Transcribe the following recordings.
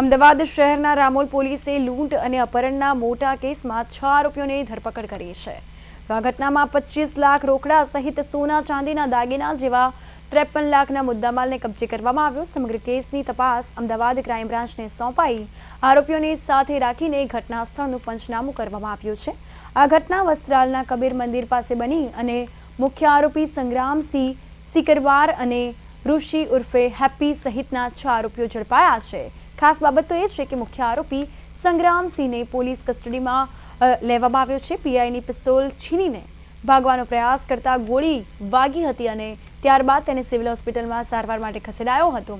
અમદાવાદ શહેરના રામોલ પોલીસે લૂંટ અને અપહરણના મોટા કેસમાં 6 આરોપીઓની ધરપકડ કરી છે। આ ઘટનામાં 25 લાખ રોકડા સહિત સોના ચાંદીના દાગીના જેવા 53 લાખના મુદ્દામાલને કબજે કરવામાં આવ્યો। સમગ્ર કેસની તપાસ અમદાવાદ ક્રાઇમ બ્રાન્ચને સોંપાઈ આરોપીઓને સાથે રાખીને ઘટના સ્થળનું પંચનામું કરવામાં આવ્યું છે। આ ઘટના વસ્ત્રાલના કબીર મંદિર પાસે બની અને મુખ્ય આરોપી સંગ્રામસિંહ સિકરવાર અને ઋષિ ઉર્ફે હેપી સહિતના 6 આરોપીઓ ઝડપાયા છે। खास बाबत तो ये कि मुख्य आरोपी संग्रामसिंह ने पुलिस कस्टडी में लेवामां आव्यो छे। पीआई नी पिस्तोल छीनीने भागवानो प्रयास करता गोली वागी हती अने त्यारबाद तेने सिविल होस्पिटल में सारवार माटे खसेडायो हतो।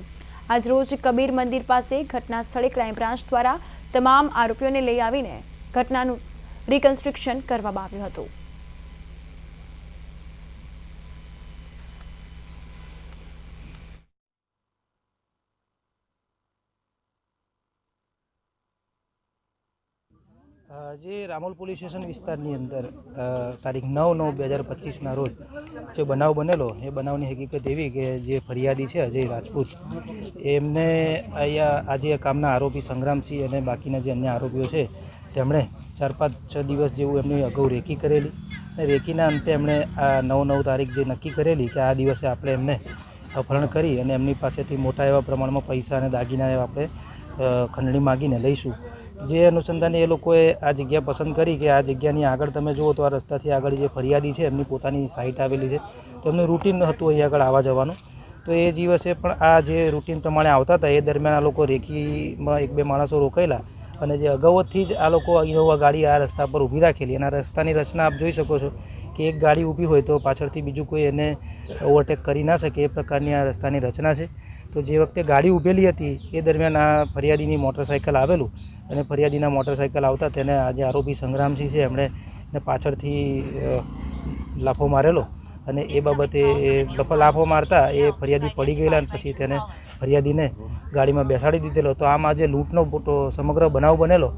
आज रोज कबीर मंदिर पासे घटना स्थले क्राइम ब्रांच द्वारा तमाम आरोपीओने लई आवीने घटनानुं रिकन्स्ट्रक्शन करवामां आव्युं हतुं। જે રામોલ પોલીસ સ્ટેશન વિસ્તારની અંદર તારીખ 9/9/2025ના રોજ જે બનાવ બનેલો એ બનાવની હકીકત એવી કે જે ફરિયાદી છે અજય રાજપૂત એમને અહીંયા આજે કામના આરોપી સંગ્રામસિંહ અને બાકીના જે અન્ય આરોપીઓ છે તેમણે 4-5-6 દિવસ જેવું એમની અગાઉ રેકી કરેલી અને રેકીના અંતે એમણે આ 9 તારીખ જે નક્કી કરેલી કે આ દિવસે આપણે એમને અપહરણ કરી અને એમની પાસેથી મોટા એવા પ્રમાણમાં પૈસા અને દાગીના એવા આપણે ખંડણી માગીને લઈશું। જે અનુસંધાને એ લોકોએ આ જગ્યા પસંદ કરી કે આ જગ્યાની આગળ તમે જુઓ તો આ રસ્તાથી આગળ જે ફરિયાદી છે એમની પોતાની સાઇટ આવેલી છે, તો એમનું રૂટીન હતું અહીં આગળ આવવા જવાનું। તો એ દિવસે પણ આ જે રૂટીન પ્રમાણે આવતા હતા એ દરમિયાન આ લોકો રેકીમાં 1-2 માણસો રોકાયેલા અને જે અગાઉથી જ આ લોકો ઇનોવા ગાડી આ રસ્તા પર ઊભી રાખેલી અને આ રસ્તાની રચના આપ જોઈ શકો છો કે એક ગાડી ઊભી હોય તો પાછળથી બીજું કોઈ એને ઓવરટેક કરી ના શકે એ પ્રકારની આ રસ્તાની રચના છે। તો જે વખતે ગાડી ઊભેલી હતી એ દરમિયાન આ ફરિયાદીની મોટરસાઇકલ આવેલું અને ફરિયાદીના મોટરસાઇકલ આવતા તેને આજે આરોપી સંગ્રામસિંહ છે એમણે પાછળથી લાફો મારેલો અને એ બાબતે લાફો મારતા એ ફરિયાદી પડી ગયેલા અને પછી તેને ફરિયાદીને ગાડીમાં બેસાડી દીધેલો। તો આમ આજે લૂંટનો સમગ્ર બનાવ બનેલો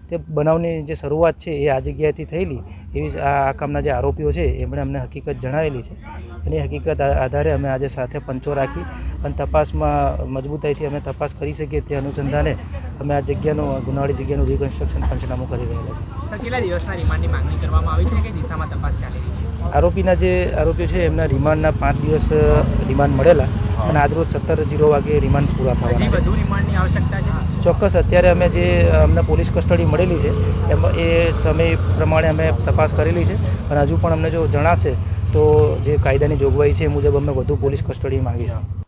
તે બનાવની જે શરૂઆત છે એ આ જગ્યાએથી થયેલી એવી આ કામના જે આરોપીઓ છે એમણે અમને હકીકત જણાવેલી છે। એની હકીકત આધારે અમે આજે સાથે પંચો રાખી અને તપાસમાં મજબૂતાઈથી અમે તપાસ કરી શકીએ તે અનુસંધાને અમે આ જગ્યાનું ગુનાવાળી જગ્યાનું રિકન્સ્ટ્રક્શન પંચનામું કરી રહ્યા છીએ। કેટલા દિવસના રિમાન્ડની માંગણી કરવામાં આવી છે કે દિશામાં તપાસ ચાલી રહી છે? આરોપીના જે આરોપીઓ છે એમના રિમાન્ડના 5 દિવસ રિમાન્ડ મળેલા અને આજરોજ 17:00 વાગે રિમાન્ડ પૂરા થવાના। વધુ રિમાન્ડની આવશ્યકતા છે? ચોક્કસ અત્યારે અમે જે અમને પોલીસ કસ્ટડી મળેલી છે એમાં એ સમય પ્રમાણે અમે તપાસ કરેલી છે અને હજુ પણ અમને જો જણાશે તો જે કાયદાની જોગવાઈ છે એ મુજબ અમે વધુ પોલીસ કસ્ટડી માંગીશું।